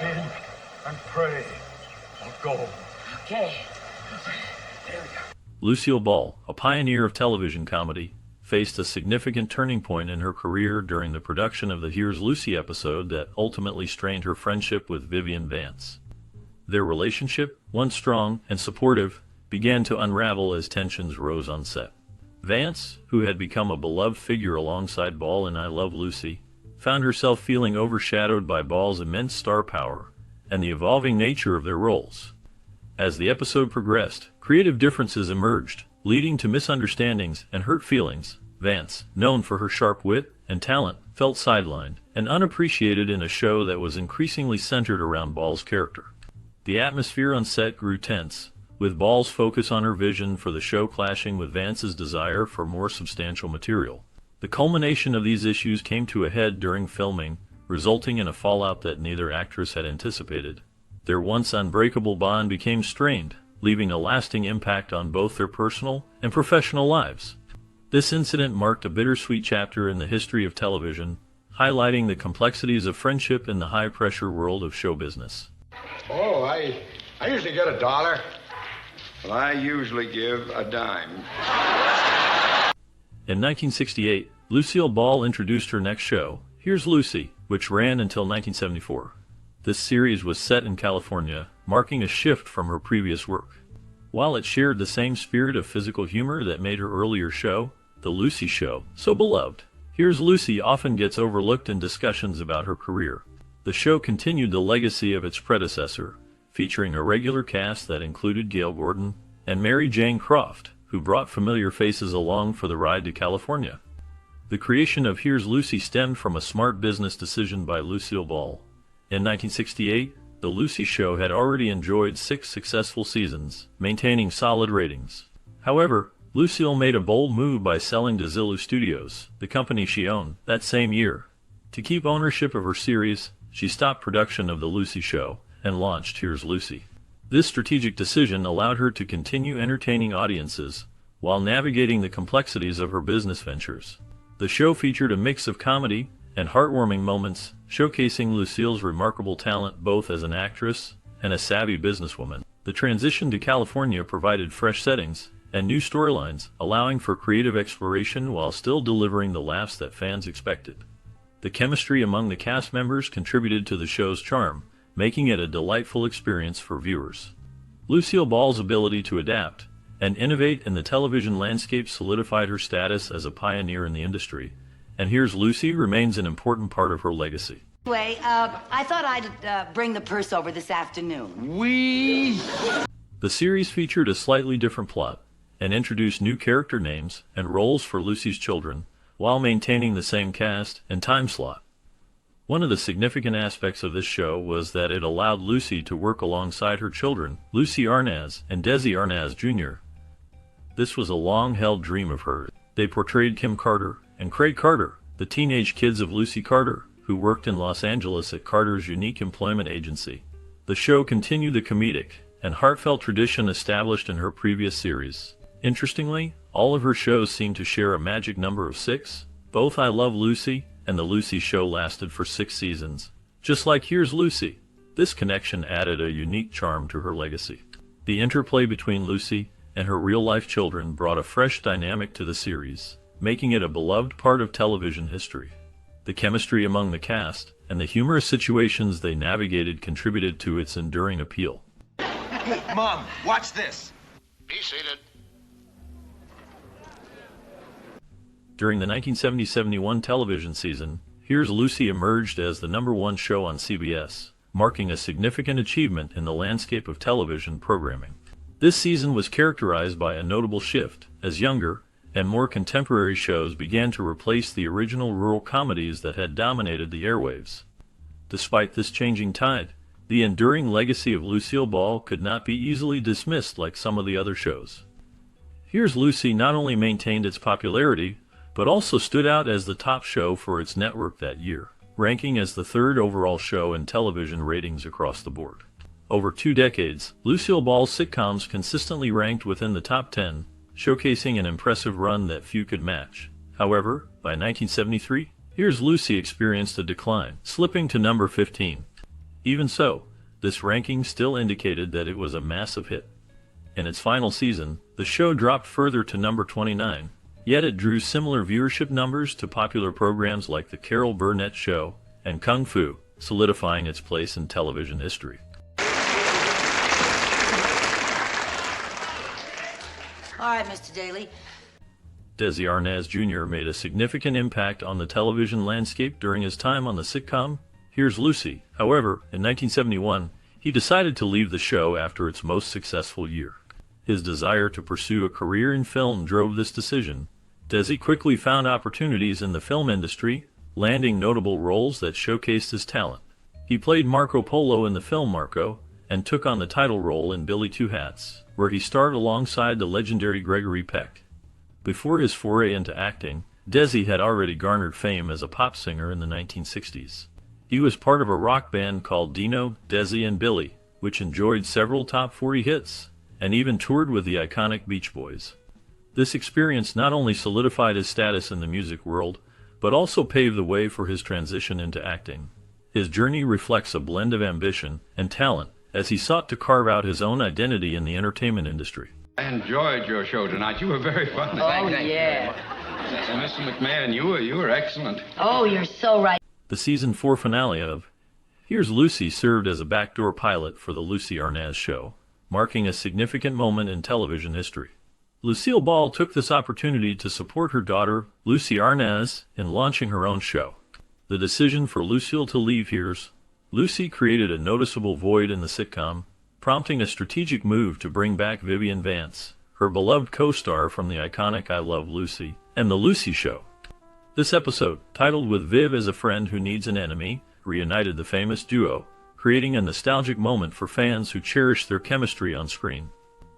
in and pray for gold. Okay. There we go. Lucille Ball, a pioneer of television comedy, faced a significant turning point in her career during the production of the Here's Lucy episode that ultimately strained her friendship with Vivian Vance. Their relationship, once strong and supportive, began to unravel as tensions rose on set. Vance, who had become a beloved figure alongside Ball in I Love Lucy, found herself feeling overshadowed by Ball's immense star power and the evolving nature of their roles. As the episode progressed, creative differences emerged, leading to misunderstandings and hurt feelings. Vance, known for her sharp wit and talent, felt sidelined and unappreciated in a show that was increasingly centered around Ball's character. The atmosphere on set grew tense, with Ball's focus on her vision for the show clashing with Vance's desire for more substantial material. The culmination of these issues came to a head during filming, resulting in a fallout that neither actress had anticipated. Their once unbreakable bond became strained, leaving a lasting impact on both their personal and professional lives. This incident marked a bittersweet chapter in the history of television, highlighting the complexities of friendship in the high-pressure world of show business. Oh, I usually get $1. Well, I usually give a dime. In 1968, Lucille Ball introduced her next show, Here's Lucy, which ran until 1974. This series was set in California, marking a shift from her previous work. While it shared the same spirit of physical humor that made her earlier show, The Lucy Show, so beloved, Here's Lucy often gets overlooked in discussions about her career. The show continued the legacy of its predecessor, featuring a regular cast that included Gail Gordon and Mary Jane Croft, who brought familiar faces along for the ride to California. The creation of Here's Lucy stemmed from a smart business decision by Lucille Ball. In 1968, The Lucy Show had already enjoyed 6 successful seasons, maintaining solid ratings. However, Lucille made a bold move by selling to Zillow Studios, the company she owned, that same year. To keep ownership of her series, she stopped production of The Lucy Show and launched Here's Lucy. This strategic decision allowed her to continue entertaining audiences while navigating the complexities of her business ventures. The show featured a mix of comedy and heartwarming moments, showcasing Lucille's remarkable talent both as an actress and a savvy businesswoman. The transition to California provided fresh settings and new storylines, allowing for creative exploration while still delivering the laughs that fans expected. The chemistry among the cast members contributed to the show's charm, making it a delightful experience for viewers. Lucille Ball's ability to adapt and innovate in the television landscape solidified her status as a pioneer in the industry, and Here's Lucy remains an important part of her legacy. Anyway, I thought I'd bring the purse over this afternoon. The series featured a slightly different plot and introduced new character names and roles for Lucy's children, while maintaining the same cast and time slot. One of the significant aspects of this show was that it allowed Lucy to work alongside her children, Lucy Arnaz and Desi Arnaz Jr. This was a long-held dream of hers. They portrayed Kim Carter and Craig Carter, the teenage kids of Lucy Carter, who worked in Los Angeles at Carter's unique employment agency. The show continued the comedic and heartfelt tradition established in her previous series. Interestingly, all of her shows seem to share a magic number of 6. Both I Love Lucy and The Lucy Show lasted for 6 seasons. Just like Here's Lucy, this connection added a unique charm to her legacy. The interplay between Lucy and her real-life children brought a fresh dynamic to the series, making it a beloved part of television history. The chemistry among the cast and the humorous situations they navigated contributed to its enduring appeal. Hey, Mom, watch this. Be seated. During the 1970-71 television season, Here's Lucy emerged as the #1 show on CBS, marking a significant achievement in the landscape of television programming. This season was characterized by a notable shift, as younger and more contemporary shows began to replace the original rural comedies that had dominated the airwaves. Despite this changing tide, the enduring legacy of Lucille Ball could not be easily dismissed like some of the other shows. Here's Lucy not only maintained its popularity, but also stood out as the top show for its network that year, ranking as the 3rd overall show in television ratings across the board. Over 2 decades, Lucille Ball's sitcoms consistently ranked within the top 10, showcasing an impressive run that few could match. However, by 1973, Here's Lucy experienced a decline, slipping to number 15. Even so, this ranking still indicated that it was a massive hit. In its final season, the show dropped further to number 29, yet it drew similar viewership numbers to popular programs like The Carol Burnett Show and Kung Fu, solidifying its place in television history. All right, Mr. Daly. Desi Arnaz Jr. made a significant impact on the television landscape during his time on the sitcom Here's Lucy. However, in 1971, he decided to leave the show after its most successful year. His desire to pursue a career in film drove this decision. Desi quickly found opportunities in the film industry, landing notable roles that showcased his talent. He played Marco Polo in the film Marco, and took on the title role in Billy Two Hats, where he starred alongside the legendary Gregory Peck. Before his foray into acting, Desi had already garnered fame as a pop singer in the 1960s. He was part of a rock band called Dino, Desi and Billy, which enjoyed several top 40 hits, and even toured with the iconic Beach Boys. This experience not only solidified his status in the music world, but also paved the way for his transition into acting. His journey reflects a blend of ambition and talent as he sought to carve out his own identity in the entertainment industry. I enjoyed your show tonight. You were very funny. Oh, yeah. And Mr. McMahon, you were excellent. Oh, you're so right. The season 4 finale of Here's Lucy served as a backdoor pilot for the Lucy Arnaz Show, marking a significant moment in television history. Lucille Ball took this opportunity to support her daughter, Lucy Arnaz, in launching her own show. The decision for Lucille to leave Here's Lucy created a noticeable void in the sitcom, prompting a strategic move to bring back Vivian Vance, her beloved co-star from the iconic I Love Lucy and The Lucy Show. This episode, titled With Viv as a Friend Who Needs an Enemy, reunited the famous duo, creating a nostalgic moment for fans who cherish their chemistry on screen.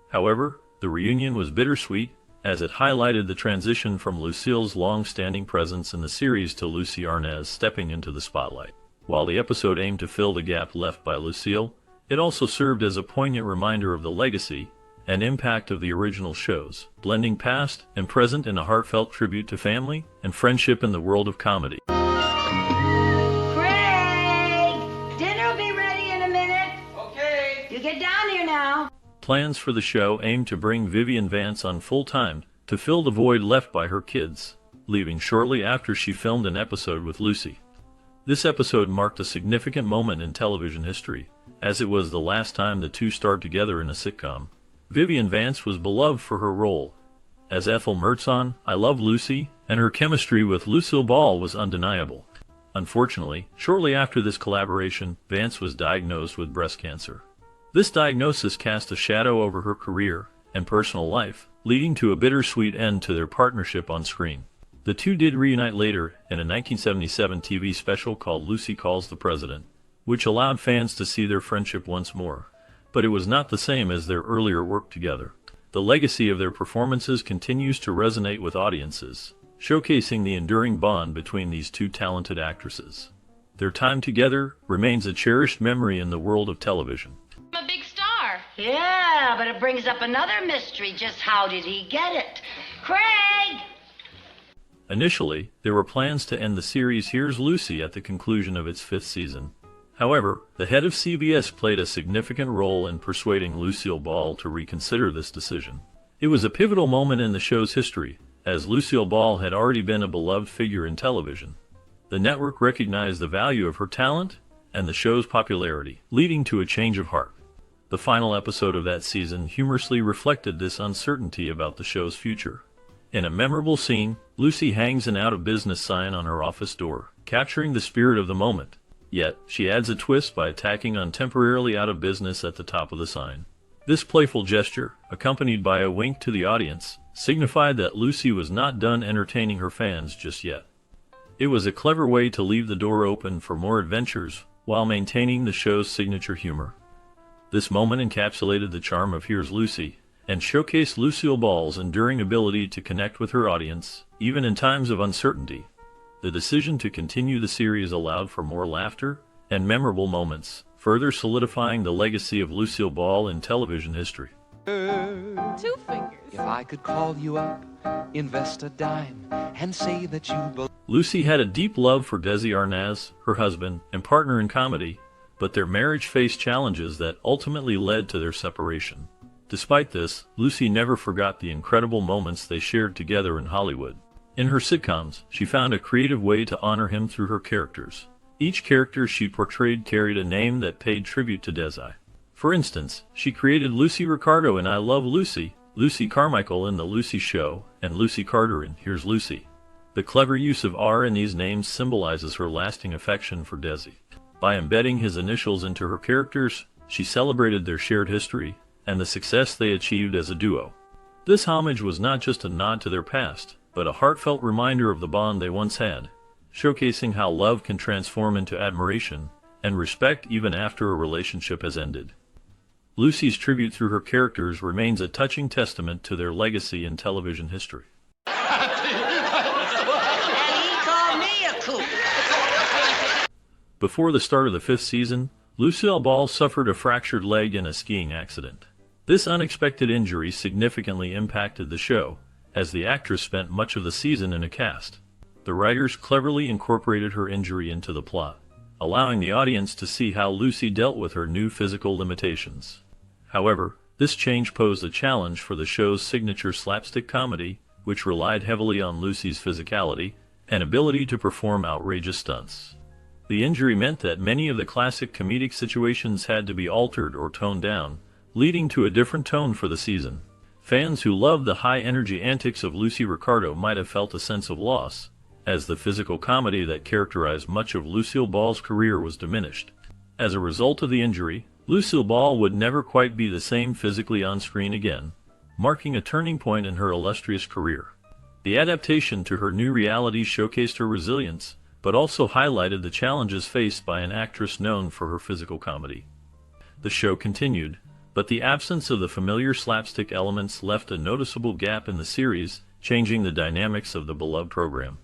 However, the reunion was bittersweet, as it highlighted the transition from Lucille's long-standing presence in the series to Lucy Arnaz stepping into the spotlight. While the episode aimed to fill the gap left by Lucille, it also served as a poignant reminder of the legacy and impact of the original shows, blending past and present in a heartfelt tribute to family and friendship in the world of comedy. Craig! Dinner will be ready in a minute. Okay. You get down here now. Plans for the show aimed to bring Vivian Vance on full-time to fill the void left by her kids, leaving shortly after she filmed an episode with Lucy. This episode marked a significant moment in television history, as it was the last time the two starred together in a sitcom. Vivian Vance was beloved for her role as Ethel Mertz on I Love Lucy, and her chemistry with Lucille Ball was undeniable. Unfortunately, shortly after this collaboration, Vance was diagnosed with breast cancer. This diagnosis cast a shadow over her career and personal life, leading to a bittersweet end to their partnership on screen. The two did reunite later in a 1977 TV special called Lucy Calls the President, which allowed fans to see their friendship once more. But it was not the same as their earlier work together. The legacy of their performances continues to resonate with audiences, showcasing the enduring bond between these two talented actresses. Their time together remains a cherished memory in the world of television. I'm a big star. Yeah, but it brings up another mystery. Just how did he get it? Craig! Initially, there were plans to end the series Here's Lucy at the conclusion of its 5th season. However, the head of CBS played a significant role in persuading Lucille Ball to reconsider this decision. It was a pivotal moment in the show's history, as Lucille Ball had already been a beloved figure in television. The network recognized the value of her talent and the show's popularity, leading to a change of heart. The final episode of that season humorously reflected this uncertainty about the show's future. In a memorable scene, Lucy hangs an out-of-business sign on her office door, capturing the spirit of the moment. Yet, she adds a twist by tacking on temporarily out of business at the top of the sign. This playful gesture, accompanied by a wink to the audience, signified that Lucy was not done entertaining her fans just yet. It was a clever way to leave the door open for more adventures while maintaining the show's signature humor. This moment encapsulated the charm of Here's Lucy and showcased Lucille Ball's enduring ability to connect with her audience, even in times of uncertainty. The decision to continue the series allowed for more laughter and memorable moments, further solidifying the legacy of Lucille Ball in television history. 2 fingers. If I could call you up, invest a dime, and say that you Lucy had a deep love for Desi Arnaz, her husband and partner in comedy, but their marriage faced challenges that ultimately led to their separation. Despite this, Lucy never forgot the incredible moments they shared together in Hollywood. In her sitcoms, she found a creative way to honor him through her characters. Each character she portrayed carried a name that paid tribute to Desi. For instance, she created Lucy Ricardo in I Love Lucy, Lucy Carmichael in The Lucy Show, and Lucy Carter in Here's Lucy. The clever use of R in these names symbolizes her lasting affection for Desi. By embedding his initials into her characters, she celebrated their shared history and the success they achieved as a duo. This homage was not just a nod to their past, but a heartfelt reminder of the bond they once had, showcasing how love can transform into admiration and respect even after a relationship has ended. Lucy's tribute through her characters remains a touching testament to their legacy in television history. And he called me a kook. Before the start of the 5th season, Lucille Ball suffered a fractured leg in a skiing accident. This unexpected injury significantly impacted the show, as the actress spent much of the season in a cast. The writers cleverly incorporated her injury into the plot, allowing the audience to see how Lucy dealt with her new physical limitations. However, this change posed a challenge for the show's signature slapstick comedy, which relied heavily on Lucy's physicality and ability to perform outrageous stunts. The injury meant that many of the classic comedic situations had to be altered or toned down, leading to a different tone for the season. Fans who loved the high-energy antics of Lucy Ricardo might have felt a sense of loss, as the physical comedy that characterized much of Lucille Ball's career was diminished. As a result of the injury, Lucille Ball would never quite be the same physically on screen again, marking a turning point in her illustrious career. The adaptation to her new reality showcased her resilience, but also highlighted the challenges faced by an actress known for her physical comedy. The show continued, but the absence of the familiar slapstick elements left a noticeable gap in the series, changing the dynamics of the beloved program.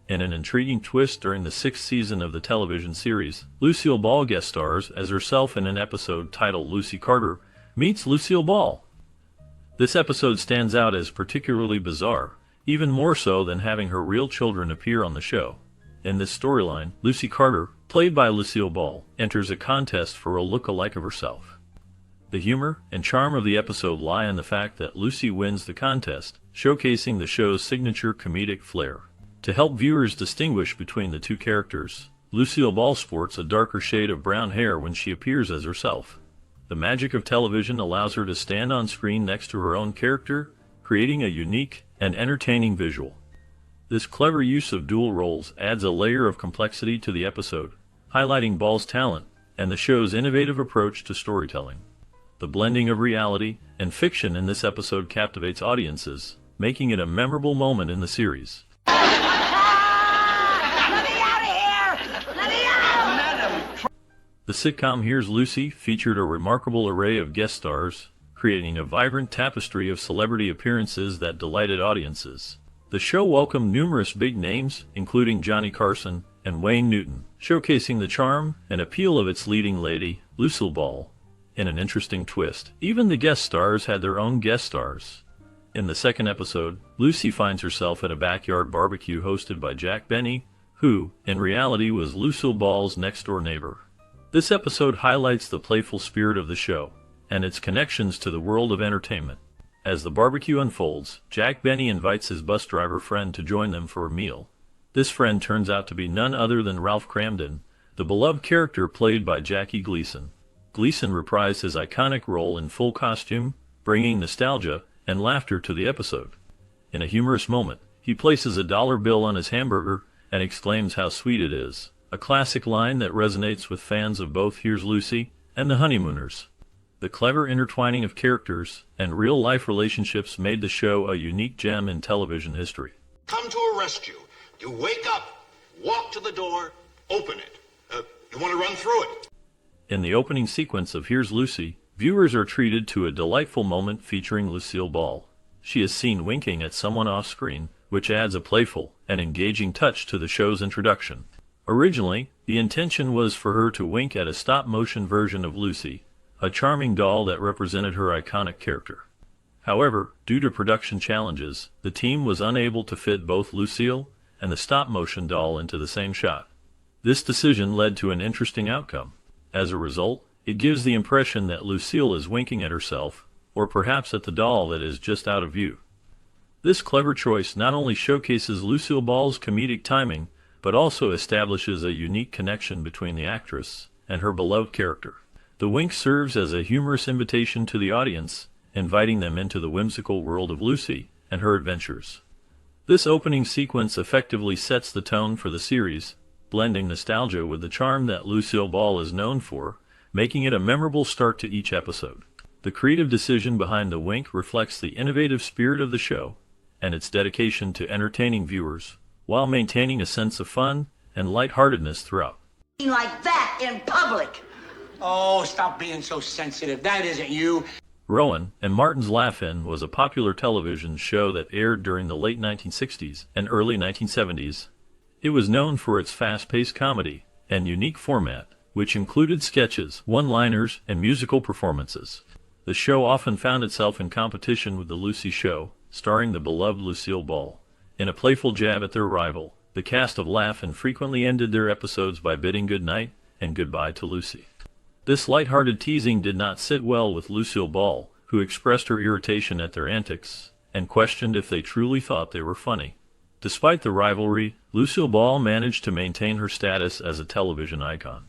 In an intriguing twist during the 6th season of the television series, Lucille Ball guest stars as herself in an episode titled Lucy Carter Meets Lucille Ball. This episode stands out as particularly bizarre, even more so than having her real children appear on the show. In this storyline, Lucy Carter, played by Lucille Ball, enters a contest for a look-alike of herself. The humor and charm of the episode lie in the fact that Lucy wins the contest, showcasing the show's signature comedic flair. To help viewers distinguish between the two characters, Lucille Ball sports a darker shade of brown hair when she appears as herself. The magic of television allows her to stand on screen next to her own character, creating a unique and entertaining visual. This clever use of dual roles adds a layer of complexity to the episode, highlighting Ball's talent and the show's innovative approach to storytelling. The blending of reality and fiction in this episode captivates audiences, making it a memorable moment in the series. The sitcom Here's Lucy featured a remarkable array of guest stars, creating a vibrant tapestry of celebrity appearances that delighted audiences. The show welcomed numerous big names, including Johnny Carson and Wayne Newton, showcasing the charm and appeal of its leading lady, Lucille Ball. In an interesting twist, even the guest stars had their own guest stars. In the second episode, Lucy finds herself at a backyard barbecue hosted by Jack Benny, who, in reality, was Lucille Ball's next-door neighbor. This episode highlights the playful spirit of the show and its connections to the world of entertainment. As the barbecue unfolds, Jack Benny invites his bus driver friend to join them for a meal. This friend turns out to be none other than Ralph Cramden, the beloved character played by Jackie Gleason. Gleason reprised his iconic role in full costume, bringing nostalgia and laughter to the episode. In a humorous moment, he places a dollar bill on his hamburger and exclaims how sweet it is, a classic line that resonates with fans of both Here's Lucy and The Honeymooners. The clever intertwining of characters and real-life relationships made the show a unique gem in television history. Come to arrest you. You wake up, walk to the door, open it. You want to run through it? In the opening sequence of Here's Lucy, viewers are treated to a delightful moment featuring Lucille Ball. She is seen winking at someone off-screen, which adds a playful and engaging touch to the show's introduction. Originally, the intention was for her to wink at a stop-motion version of Lucy, a charming doll that represented her iconic character. However, due to production challenges, the team was unable to fit both Lucille and the stop-motion doll into the same shot. This decision led to an interesting outcome. As a result, it gives the impression that Lucille is winking at herself, or perhaps at the doll that is just out of view. This clever choice not only showcases Lucille Ball's comedic timing, but also establishes a unique connection between the actress and her beloved character. The wink serves as a humorous invitation to the audience, inviting them into the whimsical world of Lucy and her adventures. This opening sequence effectively sets the tone for the series, blending nostalgia with the charm that Lucille Ball is known for, making it a memorable start to each episode. The creative decision behind the wink reflects the innovative spirit of the show and its dedication to entertaining viewers, while maintaining a sense of fun and lightheartedness throughout. Like that in public. Oh, stop being so sensitive. That isn't you. Rowan and Martin's Laugh-In was a popular television show that aired during the late 1960s and early 1970s. It was known for its fast-paced comedy and unique format, which included sketches, one-liners, and musical performances. The show often found itself in competition with The Lucy Show, starring the beloved Lucille Ball. In a playful jab at their rival, the cast of Laugh-In frequently ended their episodes by bidding good night and goodbye to Lucy. This lighthearted teasing did not sit well with Lucille Ball, who expressed her irritation at their antics and questioned if they truly thought they were funny. Despite the rivalry, Lucille Ball managed to maintain her status as a television icon.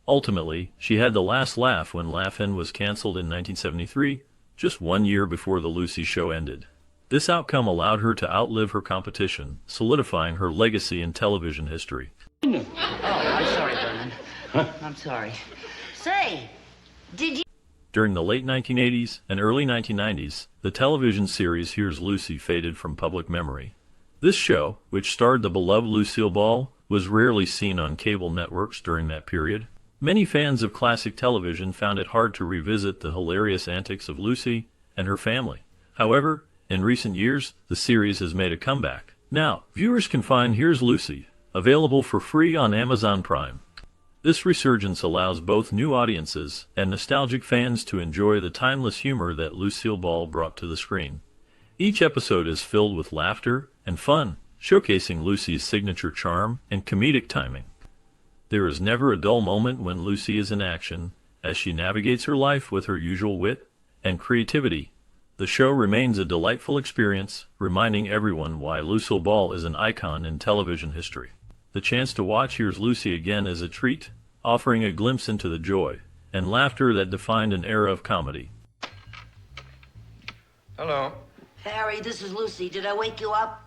Ultimately, she had the last laugh when Laugh-In was canceled in 1973, just 1 year before The Lucy Show ended. This outcome allowed her to outlive her competition, solidifying her legacy in television history. Oh, I'm sorry, Vernon. I'm sorry. Say, did you... During the late 1980s and early 1990s, the television series Here's Lucy faded from public memory. This show, which starred the beloved Lucille Ball, was rarely seen on cable networks during that period. Many fans of classic television found it hard to revisit the hilarious antics of Lucy and her family. However, in recent years, the series has made a comeback. Now, viewers can find Here's Lucy, available for free on Amazon Prime. This resurgence allows both new audiences and nostalgic fans to enjoy the timeless humor that Lucille Ball brought to the screen. Each episode is filled with laughter and fun, showcasing Lucy's signature charm and comedic timing. There is never a dull moment when Lucy is in action, as she navigates her life with her usual wit and creativity. The show remains a delightful experience, reminding everyone why Lucille Ball is an icon in television history. The chance to watch Here's Lucy again is a treat, offering a glimpse into the joy and laughter that defined an era of comedy. Hello. Harry, this is Lucy. Did I wake you up?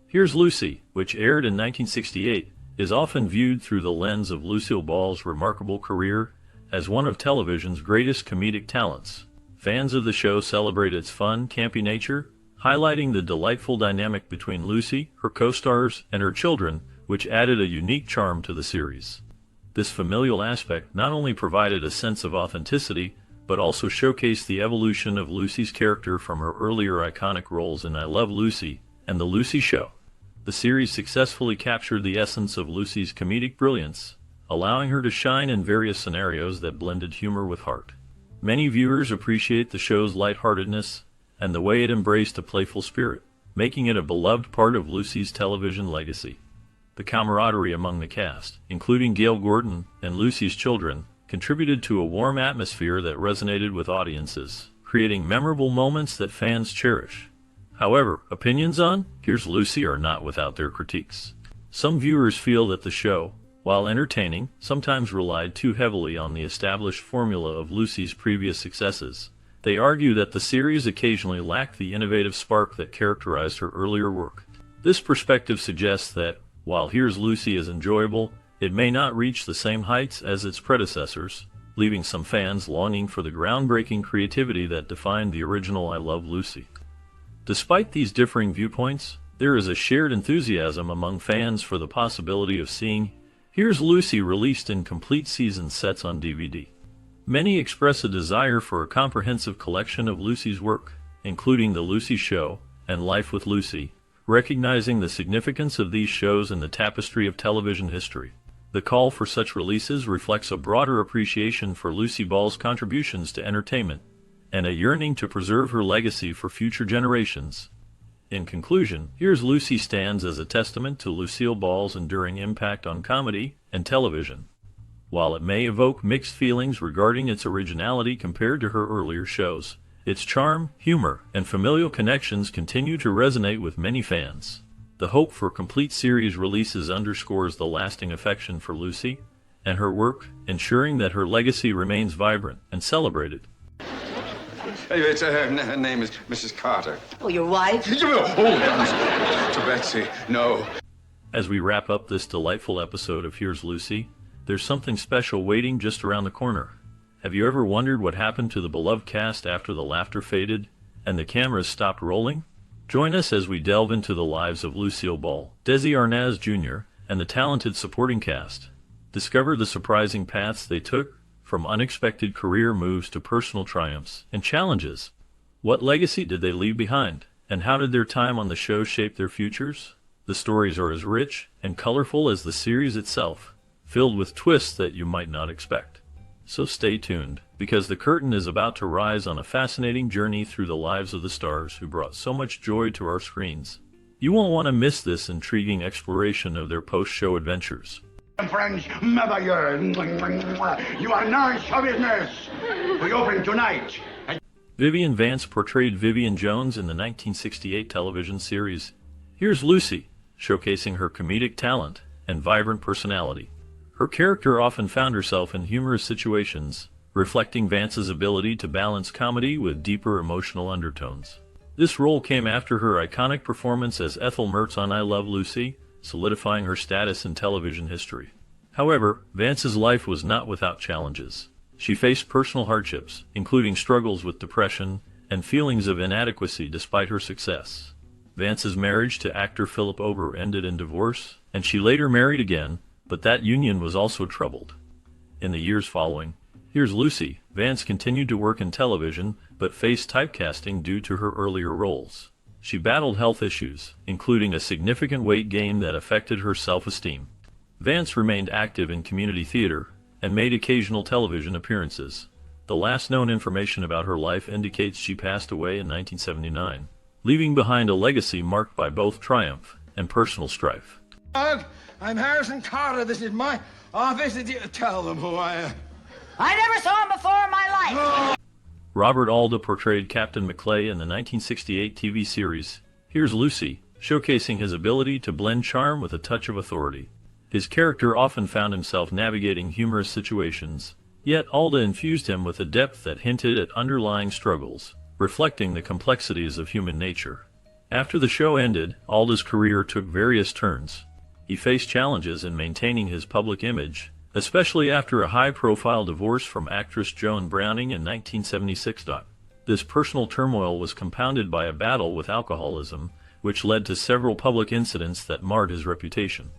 Here's Lucy, which aired in 1968, is often viewed through the lens of Lucille Ball's remarkable career as one of television's greatest comedic talents. Fans of the show celebrate its fun, campy nature, highlighting the delightful dynamic between Lucy, her co-stars, and her children, which added a unique charm to the series. This familial aspect not only provided a sense of authenticity, but also showcased the evolution of Lucy's character from her earlier iconic roles in I Love Lucy and The Lucy Show. The series successfully captured the essence of Lucy's comedic brilliance, allowing her to shine in various scenarios that blended humor with heart. Many viewers appreciate the show's lightheartedness and the way it embraced a playful spirit, making it a beloved part of Lucy's television legacy. The camaraderie among the cast, including Gail Gordon and Lucy's children, contributed to a warm atmosphere that resonated with audiences, creating memorable moments that fans cherish. However, opinions on Here's Lucy are not without their critiques. Some viewers feel that the show, while entertaining, sometimes relied too heavily on the established formula of Lucy's previous successes. They argue that the series occasionally lacked the innovative spark that characterized her earlier work. This perspective suggests that, while Here's Lucy is enjoyable, it may not reach the same heights as its predecessors, leaving some fans longing for the groundbreaking creativity that defined the original I Love Lucy. Despite these differing viewpoints, there is a shared enthusiasm among fans for the possibility of seeing Here's Lucy released in complete season sets on DVD. Many express a desire for a comprehensive collection of Lucy's work, including The Lucy Show and Life with Lucy, recognizing the significance of these shows in the tapestry of television history. The call for such releases reflects a broader appreciation for Lucy Ball's contributions to entertainment and a yearning to preserve her legacy for future generations. In conclusion, Here's Lucy stands as a testament to Lucille Ball's enduring impact on comedy and television. While it may evoke mixed feelings regarding its originality compared to her earlier shows, its charm, humor, and familial connections continue to resonate with many fans. The hope for complete series releases underscores the lasting affection for Lucy and her work, ensuring that her legacy remains vibrant and celebrated. Her name is Mrs. Carter. Oh, your wife? To Betsy, no. As we wrap up this delightful episode of Here's Lucy, there's something special waiting just around the corner. Have you ever wondered what happened to the beloved cast after the laughter faded and the cameras stopped rolling? Join us as we delve into the lives of Lucille Ball, Desi Arnaz Jr., and the talented supporting cast. Discover the surprising paths they took, from unexpected career moves to personal triumphs and challenges. What legacy did they leave behind, and how did their time on the show shape their futures? The stories are as rich and colorful as the series itself, filled with twists that you might not expect. So stay tuned, because the curtain is about to rise on a fascinating journey through the lives of the stars who brought so much joy to our screens. You won't want to miss this intriguing exploration of their post-show adventures. Friends, merveilleux. You are now show business. We open tonight. Vivian Vance portrayed Vivian Jones in the 1968 television series Here's Lucy, showcasing her comedic talent and vibrant personality. Her character often found herself in humorous situations, reflecting Vance's ability to balance comedy with deeper emotional undertones. This role came after her iconic performance as Ethel Mertz on I Love Lucy, solidifying her status in television history. However, Vance's life was not without challenges. She faced personal hardships, including struggles with depression and feelings of inadequacy despite her success. Vance's marriage to actor Philip Ober ended in divorce, and she later married again, but that union was also troubled. In the years following Here's Lucy, Vance continued to work in television, but faced typecasting due to her earlier roles. She battled health issues, including a significant weight gain that affected her self-esteem. Vance remained active in community theater and made occasional television appearances. The last known information about her life indicates she passed away in 1979, leaving behind a legacy marked by both triumph and personal strife. I'm Harrison Carter. This is my office. Tell them who I am. I never saw him before in my life. Robert Alda portrayed Captain McClay in the 1968 TV series Here's Lucy, showcasing his ability to blend charm with a touch of authority. His character often found himself navigating humorous situations, yet Alda infused him with a depth that hinted at underlying struggles, reflecting the complexities of human nature. After the show ended, Alda's career took various turns. He faced challenges in maintaining his public image, especially after a high-profile divorce from actress Joan Browning in 1976. This personal turmoil was compounded by a battle with alcoholism, which led to several public incidents that marred his reputation.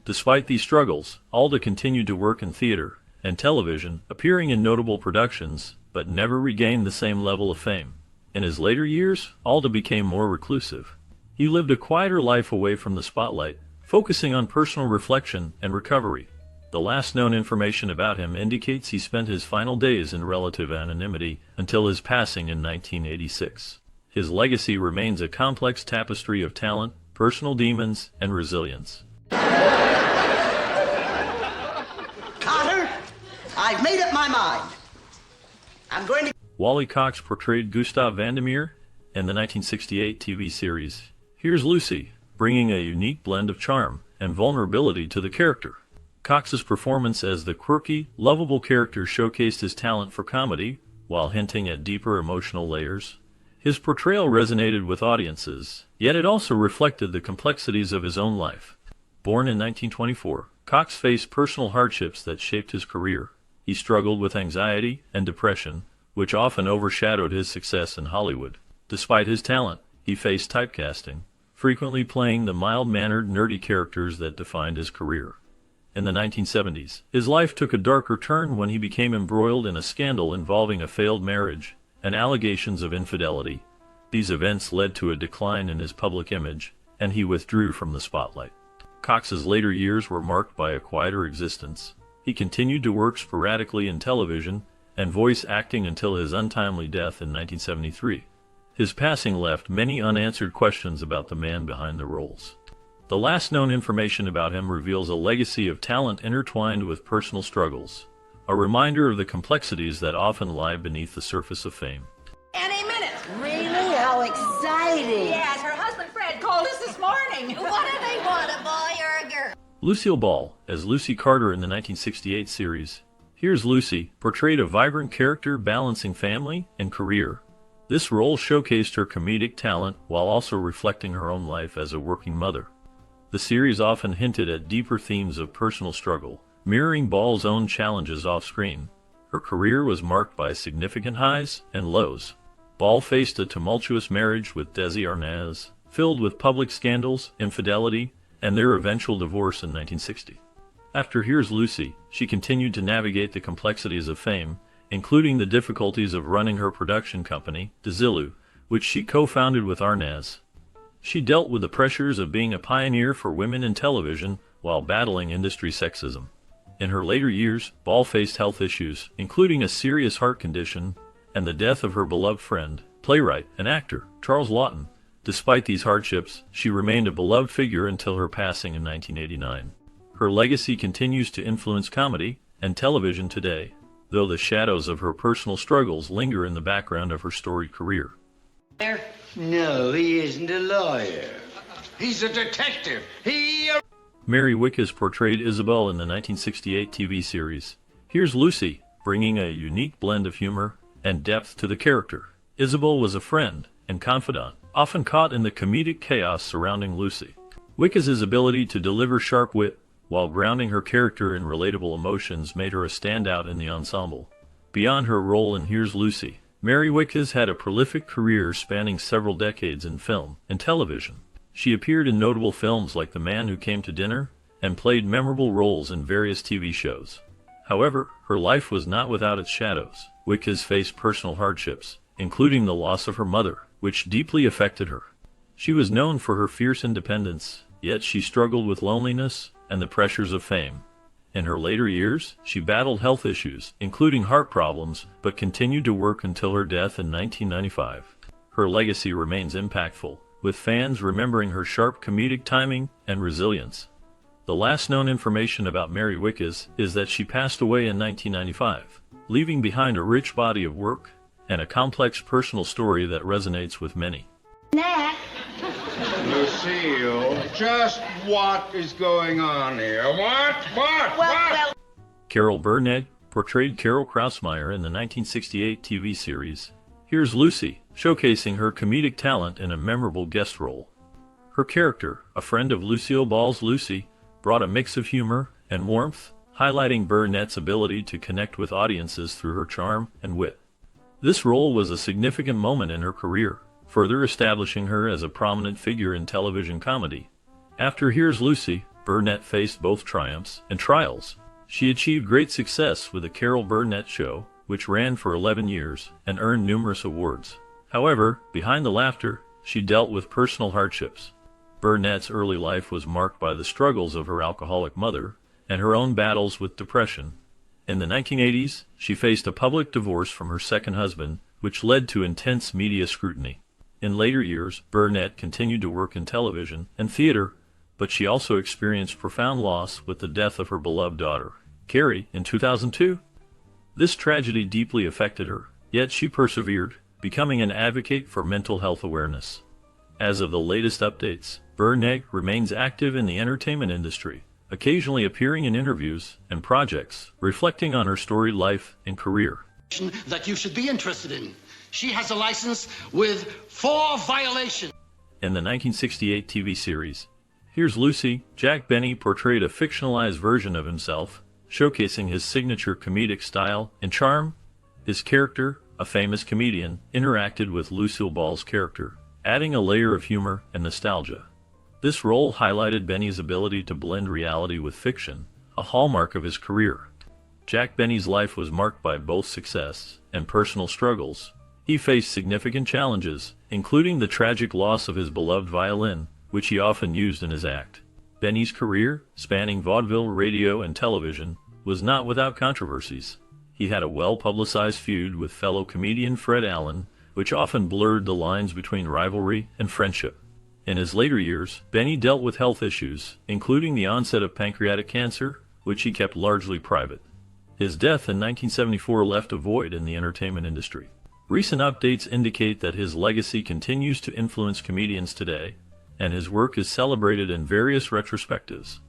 Despite these struggles, Alda continued to work in theater and television, appearing in notable productions, but never regained the same level of fame. In his later years, Alda became more reclusive. He lived a quieter life away from the spotlight, focusing on personal reflection and recovery. The last known information about him indicates he spent his final days in relative anonymity until his passing in 1986. His legacy remains a complex tapestry of talent, personal demons, and resilience. Carter, I've made up my mind. I'm going to... Wally Cox portrayed Gustav Vandermeer in the 1968 TV series Here's Lucy, bringing a unique blend of charm and vulnerability to the character. Cox's performance as the quirky, lovable character showcased his talent for comedy, while hinting at deeper emotional layers. His portrayal resonated with audiences, yet it also reflected the complexities of his own life. Born in 1924, Cox faced personal hardships that shaped his career. He struggled with anxiety and depression, which often overshadowed his success in Hollywood. Despite his talent, he faced typecasting, frequently playing the mild-mannered, nerdy characters that defined his career. In the 1970s, his life took a darker turn when he became embroiled in a scandal involving a failed marriage and allegations of infidelity. These events led to a decline in his public image, and he withdrew from the spotlight. Cox's later years were marked by a quieter existence. He continued to work sporadically in television and voice acting until his untimely death in 1973. His passing left many unanswered questions about the man behind the roles. The last known information about him reveals a legacy of talent intertwined with personal struggles, a reminder of the complexities that often lie beneath the surface of fame. Any minute. Really? How exciting! Yes, her husband Fred called us this morning. What do they want, a boy or a girl? Lucille Ball, as Lucy Carter in the 1968 series Here's Lucy, portrayed a vibrant character balancing family and career. This role showcased her comedic talent while also reflecting her own life as a working mother. The series often hinted at deeper themes of personal struggle, mirroring Ball's own challenges off-screen. Her career was marked by significant highs and lows. Ball faced a tumultuous marriage with Desi Arnaz, filled with public scandals, infidelity, and their eventual divorce in 1960. After Here's Lucy, she continued to navigate the complexities of fame, including the difficulties of running her production company, Desilu, which she co-founded with Arnaz. She dealt with the pressures of being a pioneer for women in television while battling industry sexism. In her later years, Ball faced health issues, including a serious heart condition and the death of her beloved friend, playwright and actor, Charles Laughton. Despite these hardships, she remained a beloved figure until her passing in 1989. Her legacy continues to influence comedy and television today, though the shadows of her personal struggles linger in the background of her storied career. No, he isn't a lawyer. He's a detective. Mary Wickes portrayed Isabel in the 1968 TV series Here's Lucy, bringing a unique blend of humor and depth to the character. Isabel was a friend and confidant, often caught in the comedic chaos surrounding Lucy. Wickes' ability to deliver sharp wit while grounding her character in relatable emotions made her a standout in the ensemble. Beyond her role in Here's Lucy, Mary Wickes had a prolific career spanning several decades in film and television. She appeared in notable films like The Man Who Came to Dinner and played memorable roles in various TV shows. However, her life was not without its shadows. Wickes faced personal hardships, including the loss of her mother, which deeply affected her. She was known for her fierce independence, yet she struggled with loneliness and the pressures of fame. In her later years, she battled health issues, including heart problems, but continued to work until her death in 1995. Her legacy remains impactful, with fans remembering her sharp comedic timing and resilience. The last known information about Mary Wickes is that she passed away in 1995, leaving behind a rich body of work and a complex personal story that resonates with many. Nat. Lucille, just what is going on here? What? Carol Burnett portrayed Carol Krausmeyer in the 1968 TV series Here's Lucy, showcasing her comedic talent in a memorable guest role. Her character, a friend of Lucille Ball's Lucy, brought a mix of humor and warmth, highlighting Burnett's ability to connect with audiences through her charm and wit. This role was a significant moment in her career, further establishing her as a prominent figure in television comedy. After Here's Lucy, Burnett faced both triumphs and trials. She achieved great success with The Carol Burnett Show, which ran for 11 years and earned numerous awards. However, behind the laughter, she dealt with personal hardships. Burnett's early life was marked by the struggles of her alcoholic mother and her own battles with depression. In the 1980s, she faced a public divorce from her second husband, which led to intense media scrutiny. In later years, Burnett continued to work in television and theater, but she also experienced profound loss with the death of her beloved daughter, Carrie, in 2002. This tragedy deeply affected her, yet she persevered, becoming an advocate for mental health awareness. As of the latest updates, Burnett remains active in the entertainment industry, occasionally appearing in interviews and projects, reflecting on her storied life and career. That you should be interested in. She has a license with 4 violations. In the 1968 TV series Here's Lucy, Jack Benny portrayed a fictionalized version of himself, showcasing his signature comedic style and charm. His character, a famous comedian, interacted with Lucille Ball's character, adding a layer of humor and nostalgia. This role highlighted Benny's ability to blend reality with fiction, a hallmark of his career. Jack Benny's life was marked by both success and personal struggles. He faced significant challenges, including the tragic loss of his beloved violin, which he often used in his act. Benny's career, spanning vaudeville, radio, and television, was not without controversies. He had a well-publicized feud with fellow comedian Fred Allen, which often blurred the lines between rivalry and friendship. In his later years, Benny dealt with health issues, including the onset of pancreatic cancer, which he kept largely private. His death in 1974 left a void in the entertainment industry. Recent updates indicate that his legacy continues to influence comedians today, and his work is celebrated in various retrospectives.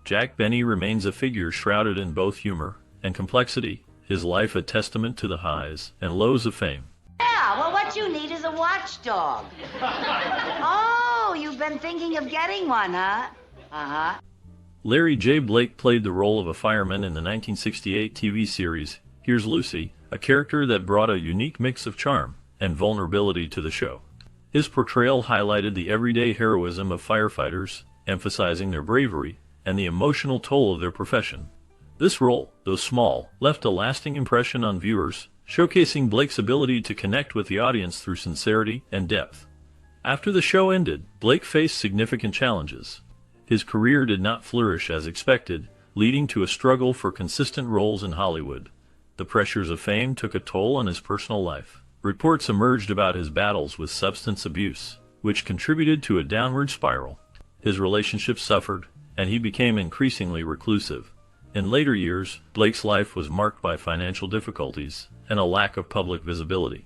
Jack Benny remains a figure shrouded in both humor and complexity, his life a testament to the highs and lows of fame. Yeah, well, what you need is a watchdog. Oh, you've been thinking of getting one, huh? Uh-huh. Larry J. Blake played the role of a fireman in the 1968 TV series Here's Lucy, a character that brought a unique mix of charm and vulnerability to the show. His portrayal highlighted the everyday heroism of firefighters, emphasizing their bravery and the emotional toll of their profession. This role, though small, left a lasting impression on viewers, showcasing Blake's ability to connect with the audience through sincerity and depth. After the show ended, Blake faced significant challenges. His career did not flourish as expected, leading to a struggle for consistent roles in Hollywood. The pressures of fame took a toll on his personal life. Reports emerged about his battles with substance abuse, which contributed to a downward spiral. His relationships suffered, and he became increasingly reclusive. In later years, Blake's life was marked by financial difficulties and a lack of public visibility.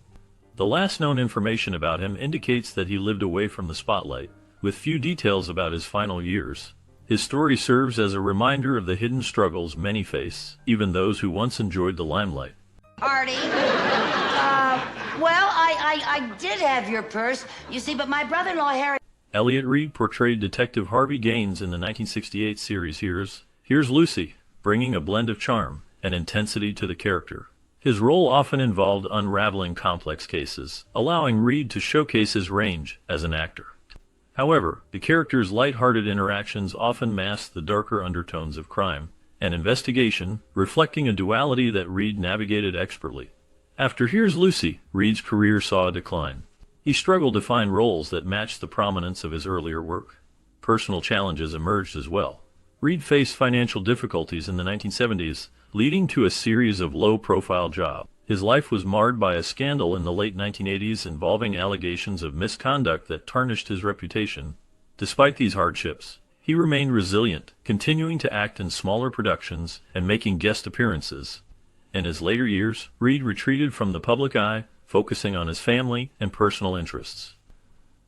The last known information about him indicates that he lived away from the spotlight, with few details about his final years. His story serves as a reminder of the hidden struggles many face, even those who once enjoyed the limelight. Artie? Well, I did have your purse, you see, but my brother-in-law Harry... Elliot Reed portrayed Detective Harvey Gaines in the 1968 series Here's Lucy, bringing a blend of charm and intensity to the character. His role often involved unraveling complex cases, allowing Reed to showcase his range as an actor. However, the character's light-hearted interactions often masked the darker undertones of crime and investigation, reflecting a duality that Reed navigated expertly. After Here's Lucy, Reed's career saw a decline. He struggled to find roles that matched the prominence of his earlier work. Personal challenges emerged as well. Reed faced financial difficulties in the 1970s, leading to a series of low-profile jobs. His life was marred by a scandal in the late 1980s involving allegations of misconduct that tarnished his reputation. Despite these hardships, he remained resilient, continuing to act in smaller productions and making guest appearances. In his later years, Reed retreated from the public eye, focusing on his family and personal interests.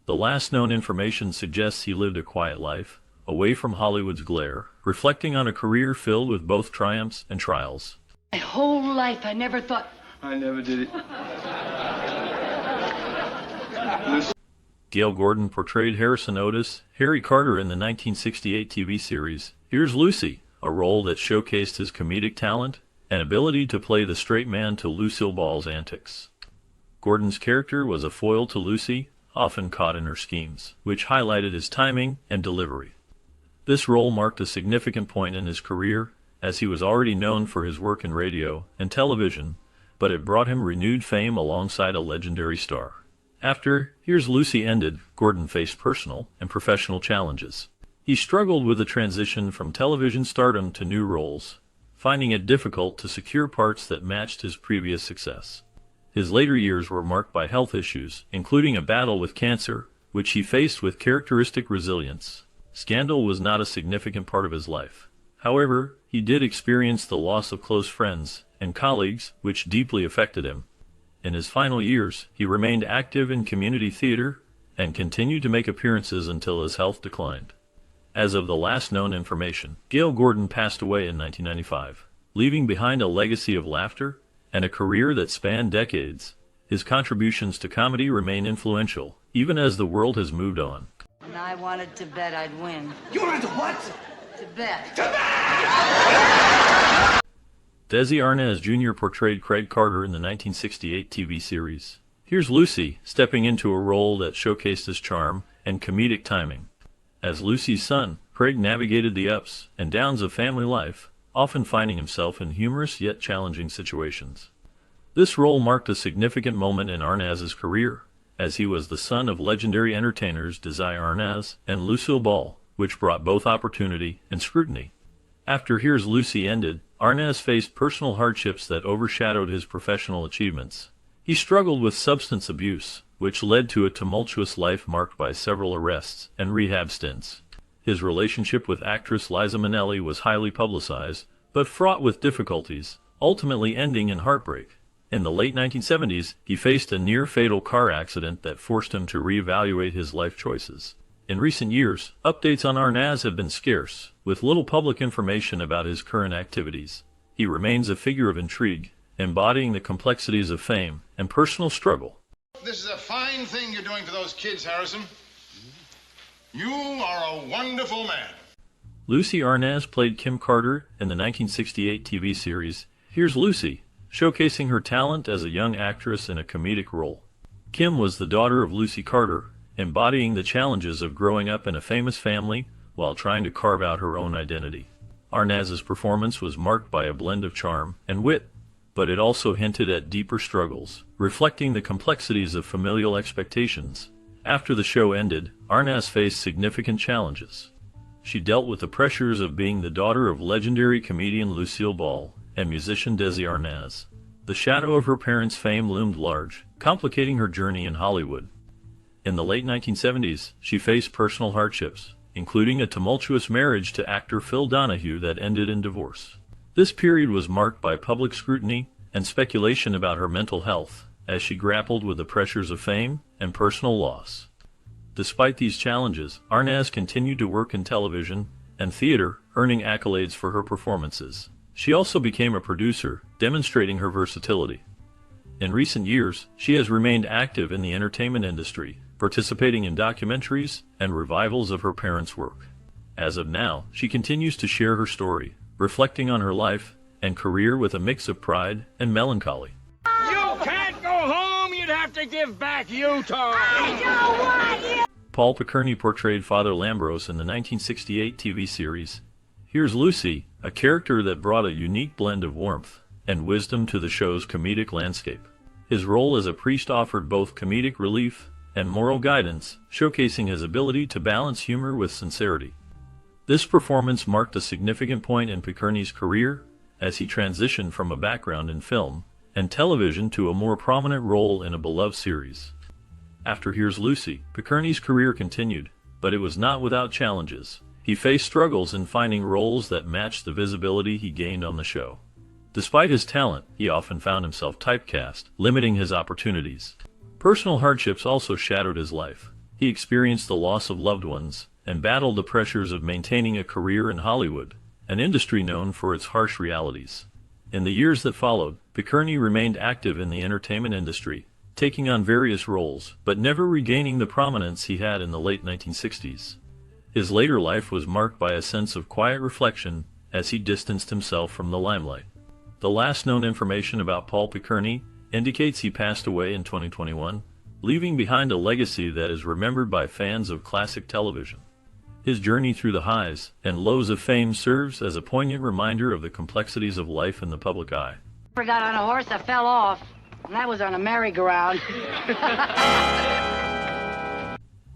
The last known information suggests he lived a quiet life, away from Hollywood's glare, reflecting on a career filled with both triumphs and trials. My whole life I never thought... I never did it. Gail Gordon portrayed Harrison Otis, Harry Carter in the 1968 TV series Here's Lucy, a role that showcased his comedic talent and ability to play the straight man to Lucille Ball's antics. Gordon's character was a foil to Lucy, often caught in her schemes, which highlighted his timing and delivery. This role marked a significant point in his career, as he was already known for his work in radio and television, but it brought him renewed fame alongside a legendary star. After Here's Lucy ended, Gordon faced personal and professional challenges. He struggled with the transition from television stardom to new roles, finding it difficult to secure parts that matched his previous success. His later years were marked by health issues, including a battle with cancer, which he faced with characteristic resilience. Scandal was not a significant part of his life. However, he did experience the loss of close friends and colleagues, which deeply affected him. In his final years, he remained active in community theater and continued to make appearances until his health declined. As of the last known information, Gail Gordon passed away in 1995, leaving behind a legacy of laughter and a career that spanned decades. His contributions to comedy remain influential, even as the world has moved on. And I wanted to bet I'd win. You wanted to what? To bet. Desi Arnaz Jr. portrayed Craig Carter in the 1968 TV series Here's Lucy, stepping into a role that showcased his charm and comedic timing. As Lucy's son, Craig navigated the ups and downs of family life, often finding himself in humorous yet challenging situations. This role marked a significant moment in Arnaz's career, as he was the son of legendary entertainers Desi Arnaz and Lucille Ball, which brought both opportunity and scrutiny. After Here's Lucy ended, Arnaz faced personal hardships that overshadowed his professional achievements. He struggled with substance abuse, which led to a tumultuous life marked by several arrests and rehab stints. His relationship with actress Liza Minnelli was highly publicized, but fraught with difficulties, ultimately ending in heartbreak. In the late 1970s, he faced a near-fatal car accident that forced him to reevaluate his life choices. In recent years, updates on Arnaz have been scarce, with little public information about his current activities. He remains a figure of intrigue, embodying the complexities of fame and personal struggle. This is a fine thing you're doing for those kids, Harrison. You are a wonderful man. Lucy Arnaz played Kim Carter in the 1968 TV series Here's Lucy, showcasing her talent as a young actress in a comedic role. Kim was the daughter of Lucy Carter, embodying the challenges of growing up in a famous family while trying to carve out her own identity. Arnaz's performance was marked by a blend of charm and wit, but it also hinted at deeper struggles, reflecting the complexities of familial expectations. After the show ended, Arnaz faced significant challenges. She dealt with the pressures of being the daughter of legendary comedian Lucille Ball and musician Desi Arnaz. The shadow of her parents' fame loomed large, complicating her journey in Hollywood. In the late 1970s, she faced personal hardships, including a tumultuous marriage to actor Phil Donahue that ended in divorce. This period was marked by public scrutiny and speculation about her mental health, as she grappled with the pressures of fame and personal loss. Despite these challenges, Arnaz continued to work in television and theater, earning accolades for her performances. She also became a producer, demonstrating her versatility. In recent years, she has remained active in the entertainment industry, participating in documentaries and revivals of her parents' work. As of now, she continues to share her story, reflecting on her life and career with a mix of pride and melancholy. You can't go home. You'd have to give back Utah. I don't want you! Paul Picerni portrayed Father Lambros in the 1968 TV series Here's Lucy, a character that brought a unique blend of warmth and wisdom to the show's comedic landscape. His role as a priest offered both comedic relief and moral guidance, showcasing his ability to balance humor with sincerity. This performance marked a significant point in Picerni's career, as he transitioned from a background in film and television to a more prominent role in a beloved series. After Here's Lucy, Picerni's career continued, but it was not without challenges. He faced struggles in finding roles that matched the visibility he gained on the show. Despite his talent, he often found himself typecast, limiting his opportunities. Personal hardships also shadowed his life. He experienced the loss of loved ones and battled the pressures of maintaining a career in Hollywood, an industry known for its harsh realities. In the years that followed, Picerni remained active in the entertainment industry, taking on various roles, but never regaining the prominence he had in the late 1960s. His later life was marked by a sense of quiet reflection as he distanced himself from the limelight. The last known information about Paul Picerni indicates he passed away in 2021, leaving behind a legacy that is remembered by fans of classic television. His journey through the highs and lows of fame serves as a poignant reminder of the complexities of life in the public eye. I got on a horse that fell off, and that was on a merry-go-round.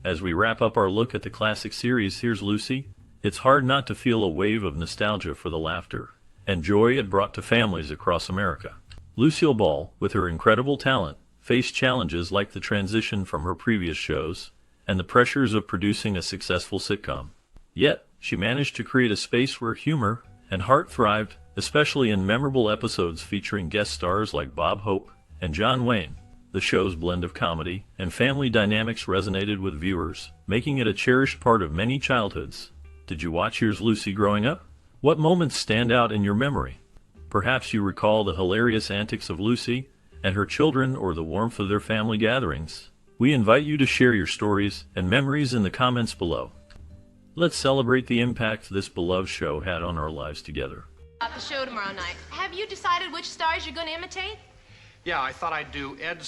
As we wrap up our look at the classic series Here's Lucy, it's hard not to feel a wave of nostalgia for the laughter and joy it brought to families across America. Lucille Ball, with her incredible talent, faced challenges like the transition from her previous shows and the pressures of producing a successful sitcom. Yet, she managed to create a space where humor and heart thrived, especially in memorable episodes featuring guest stars like Bob Hope and John Wayne. The show's blend of comedy and family dynamics resonated with viewers, making it a cherished part of many childhoods. Did you watch Here's Lucy growing up? What moments stand out in your memory? Perhaps you recall the hilarious antics of Lucy and her children or the warmth of their family gatherings. We invite you to share your stories and memories in the comments below. Let's celebrate the impact this beloved show had on our lives together. At the show tomorrow night. Have you decided which stars you're going to imitate? Yeah, I thought I'd do Ed